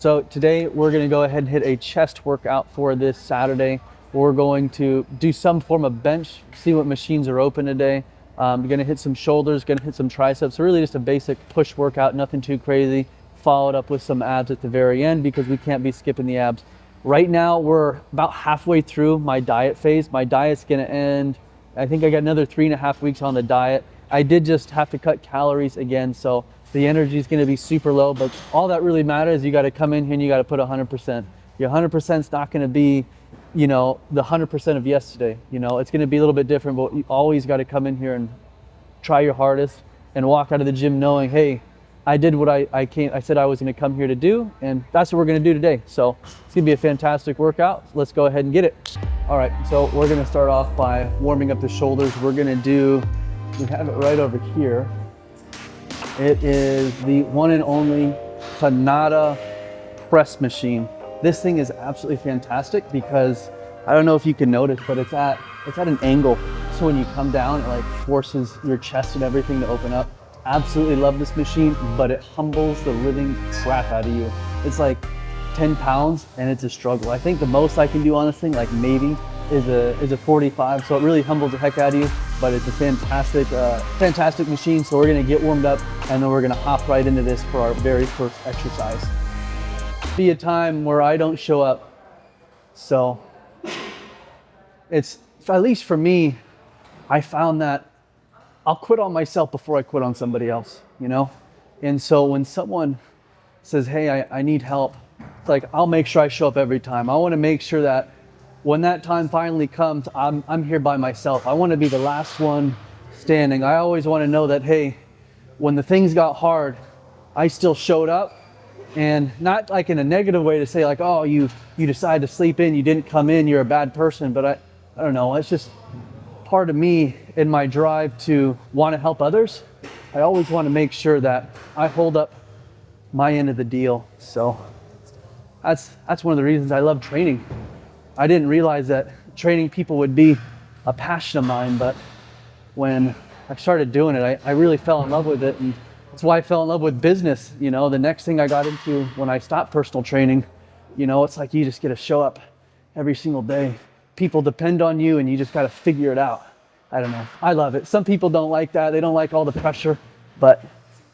So today we're going to go ahead and hit a chest workout for this Saturday. We're going to do some form of bench, see what machines are open today. We're going to hit some shoulders, going to hit some triceps. So really just a basic push workout, nothing too crazy. Followed up with some abs at the very end because we can't be skipping the abs. Right now we're about halfway through my diet phase. My diet's going to end, I think I got another 3.5 weeks on the diet. I did just have to cut calories again, so the energy is going to be super low, but all that really matters, you got to come in here and you got to put 100%. Your 100% is not going to be, the 100% of yesterday. It's going to be a little bit different, but you always got to come in here and try your hardest and walk out of the gym knowing, hey, I did what I said I was going to come here to do, and that's what we're going to do today. So it's going to be a fantastic workout. Let's go ahead and get it. All right, so we're going to start off by warming up the shoulders. We're going to do, we have it right over here. It is the one and only Pannata press machine. This thing is absolutely fantastic because I don't know if you can notice, but it's at an angle. So when you come down, it like forces your chest and everything to open up. Absolutely love this machine, but it humbles the living crap out of you. It's like 10 pounds and it's a struggle. I think the most I can do on this thing, like maybe, is a 45. So it really humbles the heck out of you, but it's a fantastic machine. So we're gonna get warmed up and then we're gonna hop right into this for our very first exercise. Be a time where I don't show up. So it's, at least for me, I found that I'll quit on myself before I quit on somebody else, And so when someone says, hey, I need help, it's like, I'll make sure I show up every time. I wanna make sure that when that time finally comes, I'm here by myself. I wanna be the last one standing. I always wanna know that, hey, when the things got hard, I still showed up, and not like in a negative way to say like, oh, you decided to sleep in, you didn't come in, you're a bad person. But I don't know, it's just part of me in my drive to want to help others. I always want to make sure that I hold up my end of the deal. So that's one of the reasons I love training. I didn't realize that training people would be a passion of mine, but when I started doing it, I really fell in love with it. And that's why I fell in love with business. The next thing I got into when I stopped personal training, it's like you just get to show up every single day. People depend on you and you just got to figure it out. I don't know. I love it. Some people don't like that. They don't like all the pressure, but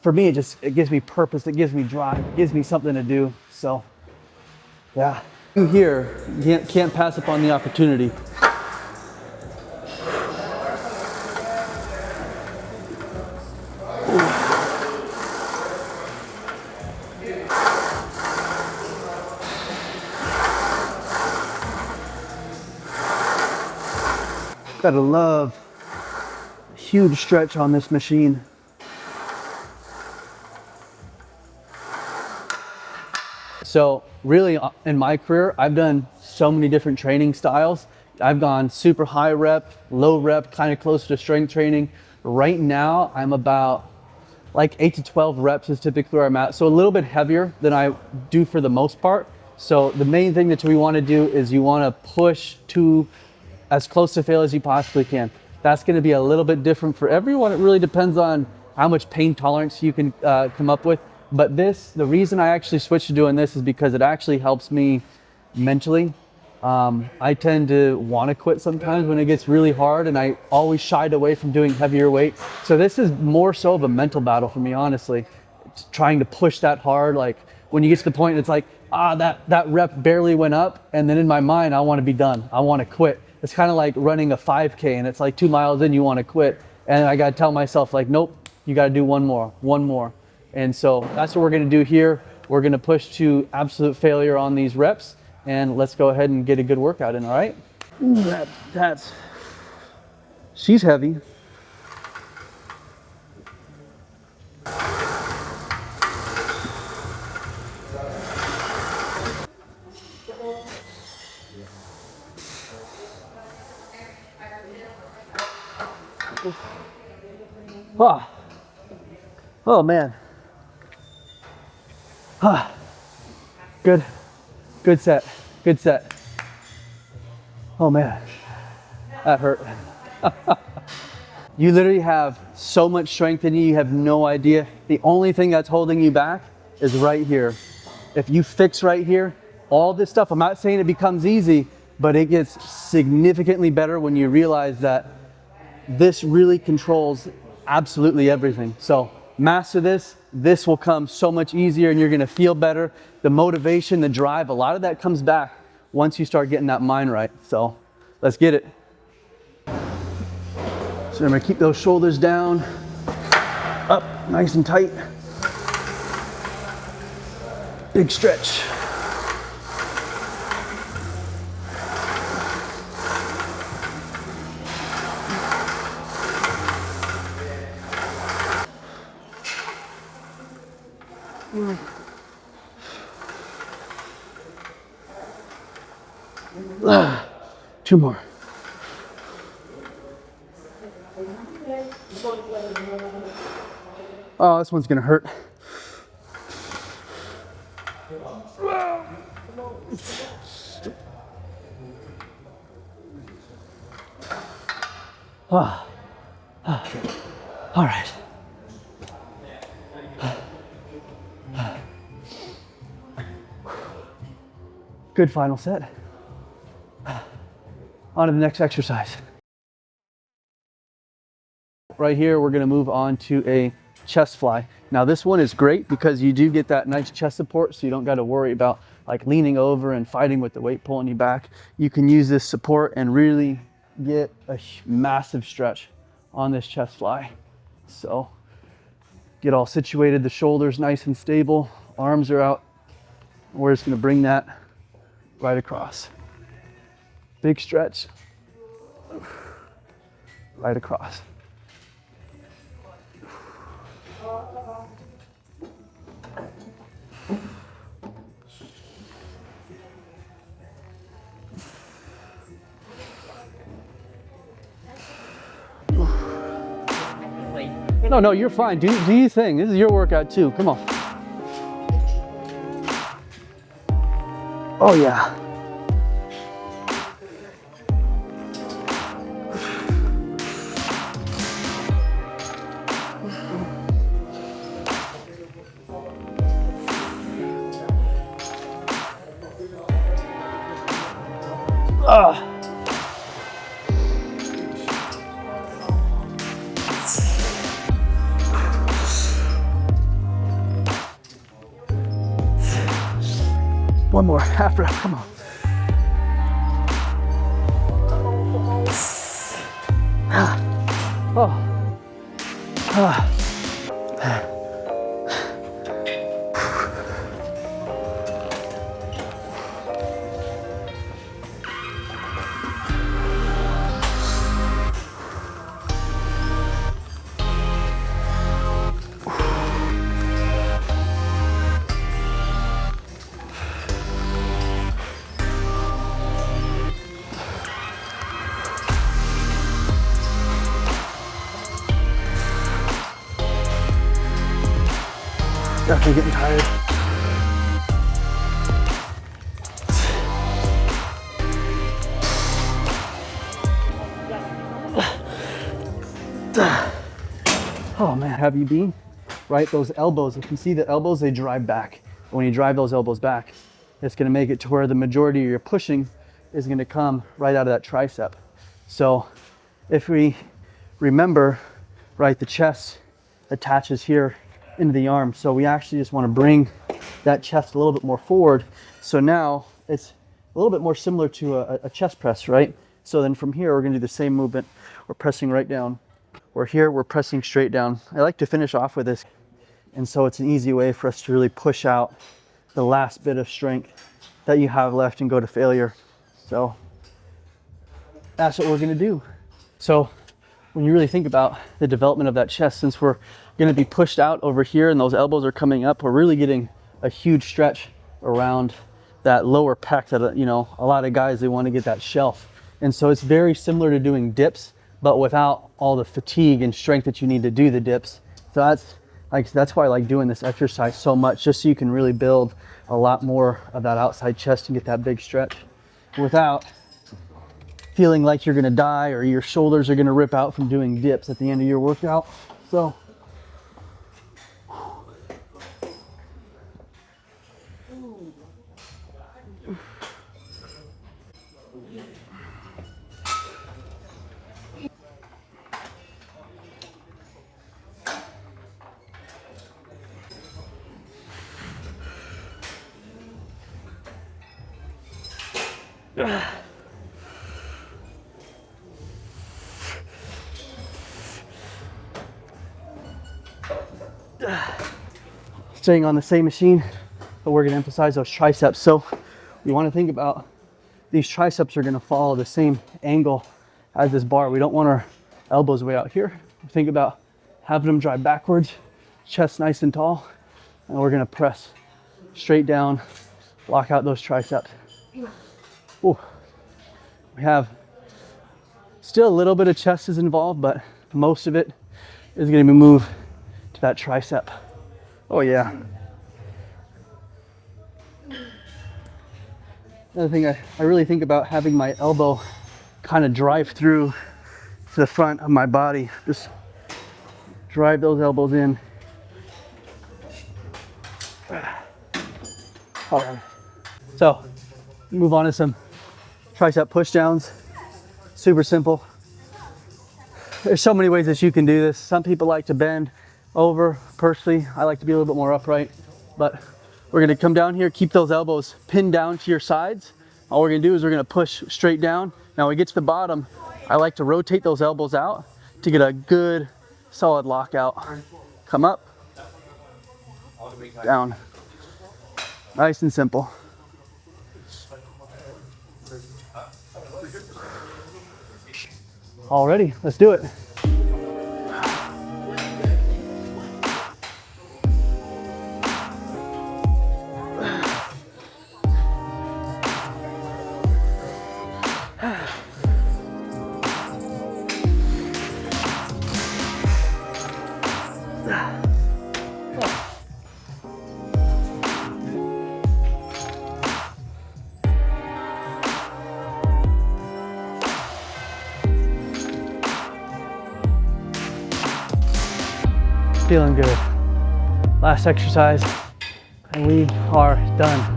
for me, it gives me purpose. It gives me drive. It gives me something to do. So yeah, here, you can't pass up on the opportunity. Gotta love a huge stretch on this machine. So really in my career, I've done so many different training styles. I've gone super high rep, low rep, kind of close to strength training. Right now, I'm about like 8 to 12 reps is typically where I'm at. So a little bit heavier than I do for the most part. So the main thing that we want to do is you want to push to as close to fail as you possibly can. That's going to be a little bit different for everyone. It really depends on how much pain tolerance you can come up with. But the reason I actually switched to doing this is because it actually helps me mentally. I tend to want to quit sometimes when it gets really hard, and I always shied away from doing heavier weight. So this is more so of a mental battle for me, honestly. It's trying to push that hard. Like when you get to the point, it's like, that rep barely went up. And then in my mind, I want to be done. I want to quit. It's kind of like running a 5K and it's like 2 miles in, you want to quit. And I got to tell myself like, nope, you got to do one more. And so that's what we're going to do here. We're going to push to absolute failure on these reps, and let's go ahead and get a good workout in, all right? Ooh, she's heavy. Oh man. Good set. Oh man, that hurt. You literally have so much strength in you, you have no idea. The only thing that's holding you back is right here. If you fix right here, all this stuff, I'm not saying it becomes easy, but it gets significantly better when you realize that this really controls absolutely everything. So master this, this will come so much easier and you're gonna feel better. The motivation, the drive, a lot of that comes back once you start getting that mind right. So let's get it. So I'm gonna keep those shoulders down, up, nice and tight. Big stretch. Two more. Oh, this one's gonna hurt. Oh. All right. Good final set. On to the next exercise. Right here, we're gonna move on to a chest fly. Now this one is great because you do get that nice chest support, so you don't gotta worry about like leaning over and fighting with the weight pulling you back. You can use this support and really get a massive stretch on this chest fly. So get all situated, the shoulders nice and stable, arms are out. We're just gonna bring that right across. Big stretch, right across. No, you're fine. Do your thing. This is your workout too. Come on. Oh yeah. One more, half rep, come on. Oh. Definitely getting tired. Oh man, have you been? Right, those elbows, if you see the elbows, they drive back. When you drive those elbows back, it's gonna make it to where the majority of your pushing is gonna come right out of that tricep. So if we remember, right, the chest attaches here into the arm. So we actually just wanna bring that chest a little bit more forward. So now it's a little bit more similar to a chest press, right? So then from here, we're gonna do the same movement. We're pressing right down. We're here, we're pressing straight down. I like to finish off with this. And so it's an easy way for us to really push out the last bit of strength that you have left and go to failure. So that's what we're gonna do. So when you really think about the development of that chest, since we're gonna be pushed out over here and those elbows are coming up, we're really getting a huge stretch around that lower pec that, you know, a lot of guys, they wanna get that shelf. And so it's very similar to doing dips, but without all the fatigue and strength that you need to do the dips. So that's why I like doing this exercise so much, just so you can really build a lot more of that outside chest and get that big stretch without feeling like you're gonna die or your shoulders are gonna rip out from doing dips at the end of your workout. So Staying on the same machine, but we're gonna emphasize those triceps. So we wanna think about these triceps are gonna follow the same angle as this bar. We don't want our elbows way out here. Think about having them drive backwards, chest nice and tall, and we're gonna press straight down, lock out those triceps. Ooh. We have still a little bit of chest is involved, but most of it is gonna be moved to that tricep. Oh yeah. Another thing I really think about having my elbow kind of drive through to the front of my body. Just drive those elbows in. All right. So move on to some tricep push downs. Super simple. There's so many ways that you can do this. Some people like to bend over. Personally, I like to be a little bit more upright, but we're gonna come down here, keep those elbows pinned down to your sides. All we're gonna do is we're gonna push straight down. Now when we get to the bottom, I like to rotate those elbows out to get a good solid lockout. Come up, down. Nice and simple. Alrighty, let's do it. Feeling good. Last exercise, and we are done.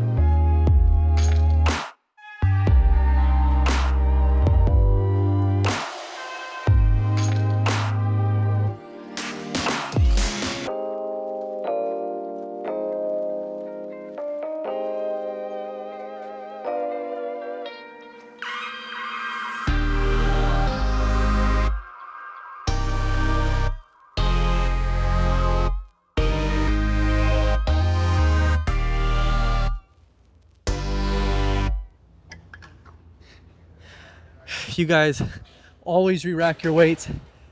You guys always re-rack your weights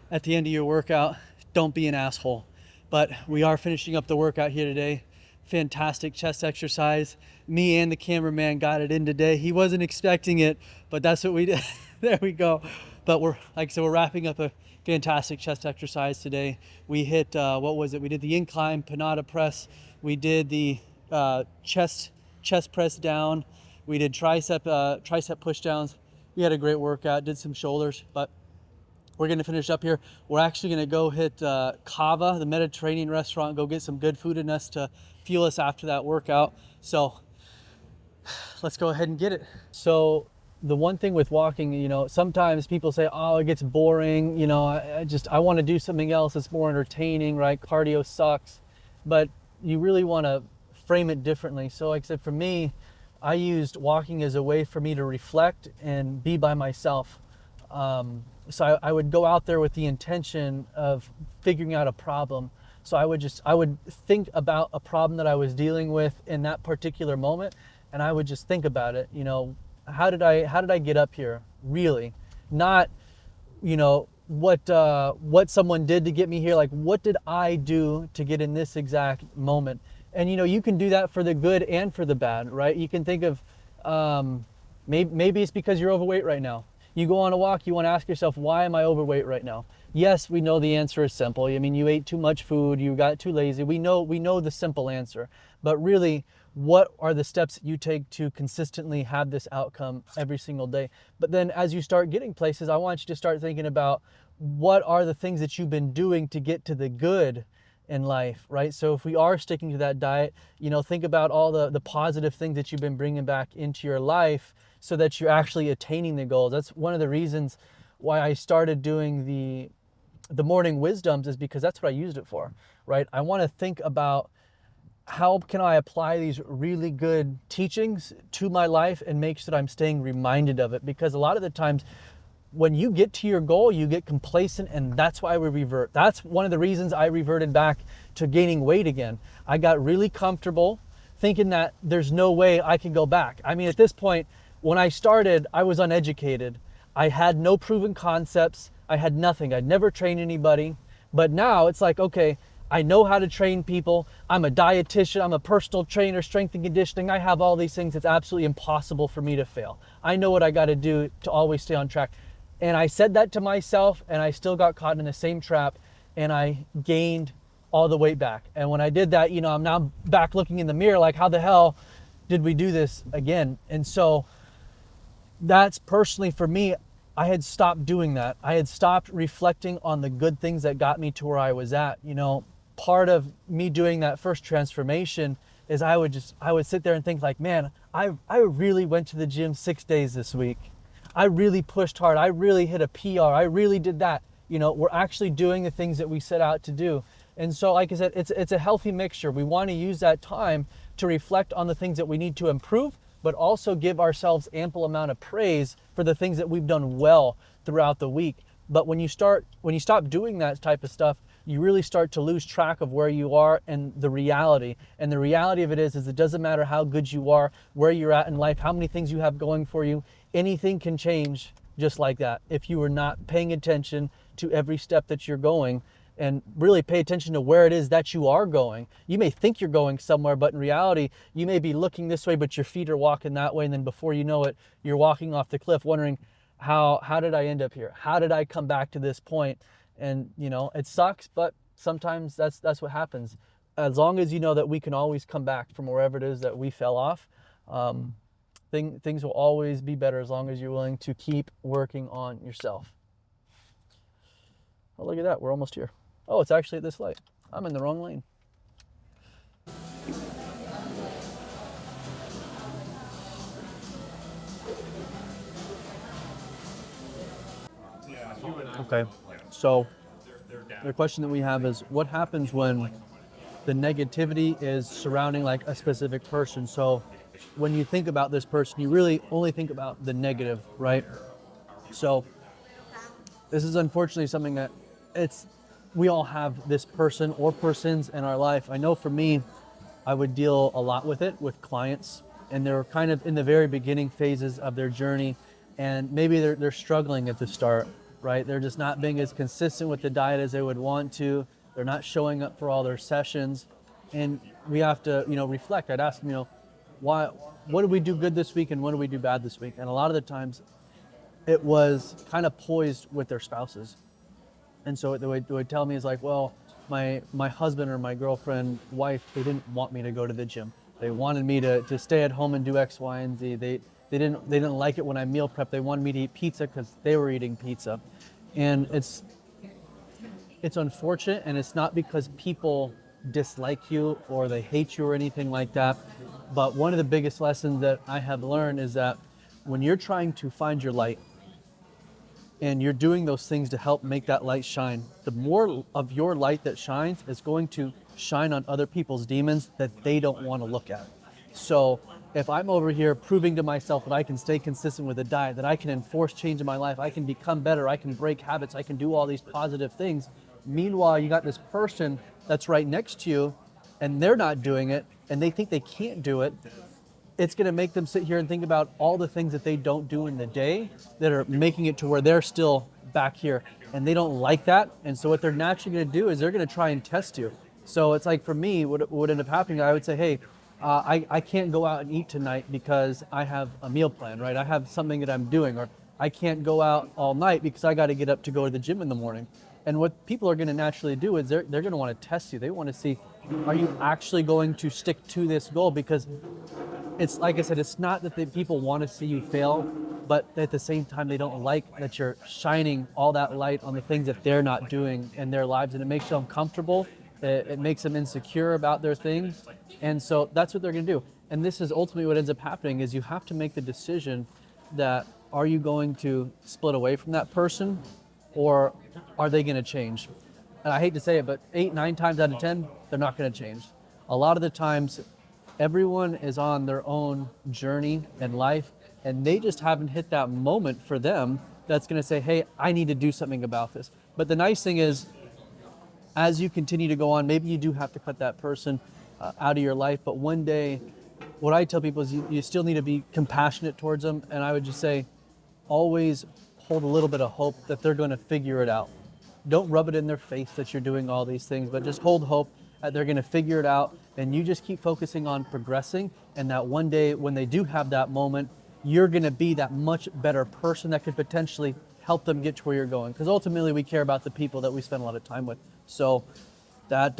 at the end of your workout. Don't be an asshole. But we are finishing up the workout here today. Fantastic chest exercise. Me and the cameraman got it in today. He wasn't expecting it, but that's what we did. There we go. But we're, like I said, we're wrapping up a fantastic chest exercise today. We hit, what was it? We did the incline pannata press. We did the chest press down. We did tricep push downs. We had a great workout, did some shoulders, but we're gonna finish up here. We're actually gonna go hit Cava, the Mediterranean restaurant, go get some good food in us to fuel us after that workout. So let's go ahead and get it. So the one thing with walking, you know, sometimes people say, oh, it gets boring. You know, I want to do something else that's more entertaining, right? Cardio sucks, but you really want to frame it differently. So like I said, for me, I used walking as a way for me to reflect and be by myself. So I would go out there with the intention of figuring out a problem. So I would think about a problem that I was dealing with in that particular moment, and I would just think about it. You know, how did I get up here? Really, not, you know, what someone did to get me here. Like, what did I do to get in this exact moment? And you know, you can do that for the good and for the bad, right? You can think of maybe it's because you're overweight right now. You go on a walk, you want to ask yourself, why am I overweight right now? Yes, we know the answer is simple. I mean, you ate too much food, you got too lazy. We know the simple answer. But really, what are the steps that you take to consistently have this outcome every single day? But then as you start getting places, I want you to start thinking about what are the things that you've been doing to get to the good in life, right? So if we are sticking to that diet, you know, think about all the positive things that you've been bringing back into your life so that you're actually attaining the goals. That's one of the reasons why I started doing the morning wisdoms, is because that's what I used it for, right? I want to think about how can I apply these really good teachings to my life and make sure that I'm staying reminded of it? Because a lot of the times when you get to your goal, you get complacent, and that's why we revert. That's one of the reasons I reverted back to gaining weight again. I got really comfortable thinking that there's no way I can go back. I mean, at this point, when I started, I was uneducated. I had no proven concepts. I had nothing. I'd never trained anybody. But now it's like, okay, I know how to train people. I'm a dietitian. I'm a personal trainer, strength and conditioning. I have all these things. It's absolutely impossible for me to fail. I know what I got to do to always stay on track. And I said that to myself, and I still got caught in the same trap, and I gained all the weight back. And when I did that, I'm now back looking in the mirror like, how the hell did we do this again? And so that's personally for me, I had stopped doing that. I had stopped reflecting on the good things that got me to where I was at. Part of me doing that first transformation is I would sit there and think like, man, I really went to the gym 6 days this week. I really pushed hard. I really hit a PR. I really did that. We're actually doing the things that we set out to do. And so, like I said, it's a healthy mixture. We want to use that time to reflect on the things that we need to improve, but also give ourselves ample amount of praise for the things that we've done well throughout the week. But when you stop doing that type of stuff, you really start to lose track of where you are and the reality. And the reality of it is it doesn't matter how good you are, where you're at in life, how many things you have going for you, anything can change just like that if you are not paying attention to every step that you're going and really pay attention to where it is that you are going. You may think you're going somewhere, but in reality, you may be looking this way, but your feet are walking that way. And then before you know it, you're walking off the cliff wondering, how did I end up here? How did I come back to this point? And it sucks, but sometimes that's what happens. As long as you know that we can always come back from wherever it is that we fell off, things will always be better as long as you're willing to keep working on yourself. Oh, look at that. We're almost here. Oh, it's actually at this light. I'm in the wrong lane. Okay. So the question that we have is, what happens when the negativity is surrounding like a specific person? So when you think about this person, you really only think about the negative, right? So this is unfortunately something that we all have this person or persons in our life. I know for me, I would deal a lot with it with clients, and they're kind of in the very beginning phases of their journey, and maybe they're struggling at the start, right? They're just not being as consistent with the diet as they would want to. They're not showing up for all their sessions, and we have to, reflect. I'd ask them, what did we do good this week, and what did we do bad this week? And a lot of the times, it was kind of poised with their spouses. And so the way they would tell me is like, well, my husband or my girlfriend, wife, they didn't want me to go to the gym. They wanted me to stay at home and do X, Y, and Z. They didn't like it when I meal prep. They wanted me to eat pizza because they were eating pizza. And it's unfortunate, and it's not because people dislike you or they hate you or anything like that. But one of the biggest lessons that I have learned is that when you're trying to find your light, and you're doing those things to help make that light shine, the more of your light that shines is going to shine on other people's demons that they don't want to look at. So if I'm over here proving to myself that I can stay consistent with a diet, that I can enforce change in my life, I can become better, I can break habits, I can do all these positive things. Meanwhile, you got this person that's right next to you and they're not doing it and they think they can't do it. It's going to make them sit here and think about all the things that they don't do in the day that are making it to where they're still back here, and they don't like that. And so what they're naturally going to do is they're going to try and test you. So it's like, for me, what would end up happening, I would say, hey, I can't go out and eat tonight because I have a meal plan, right? I have something that I'm doing, or I can't go out all night because I got to get up to go to the gym in the morning. And what people are going to naturally do is they're going to want to test you. They want to see, are you actually going to stick to this goal? Because it's like I said, it's not that the people want to see you fail, but at the same time, they don't like that you're shining all that light on the things that they're not doing in their lives, and it makes them uncomfortable. It makes them insecure about their things, and so that's what they're going to do. And this is ultimately what ends up happening: is you have to make the decision that, are you going to split away from that person, or are they going to change? And I hate to say it, but 8, 9 times out of 10, they're not going to change. A lot of the times, everyone is on their own journey in life, and they just haven't hit that moment for them that's going to say, hey, I need to do something about this. But the nice thing is, as you continue to go on, maybe you do have to cut that person out of your life, but one day, what I tell people is you still need to be compassionate towards them. And I would just say, always hold a little bit of hope that they're going to figure it out. Don't rub it in their face that you're doing all these things, but just hold hope that they're going to figure it out. And you just keep focusing on progressing. And that one day when they do have that moment, you're going to be that much better person that could potentially help them get to where you're going. Because ultimately we care about the people that we spend a lot of time with. So that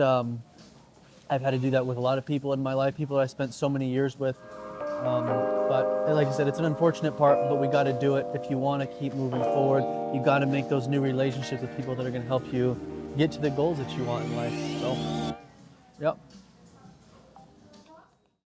I've had to do that with a lot of people in my life, people that I spent so many years with. But like I said, it's an unfortunate part, but we got to do it if you want to keep moving forward. You got to make those new relationships with people that are going to help you get to the goals that you want in life. So, yep.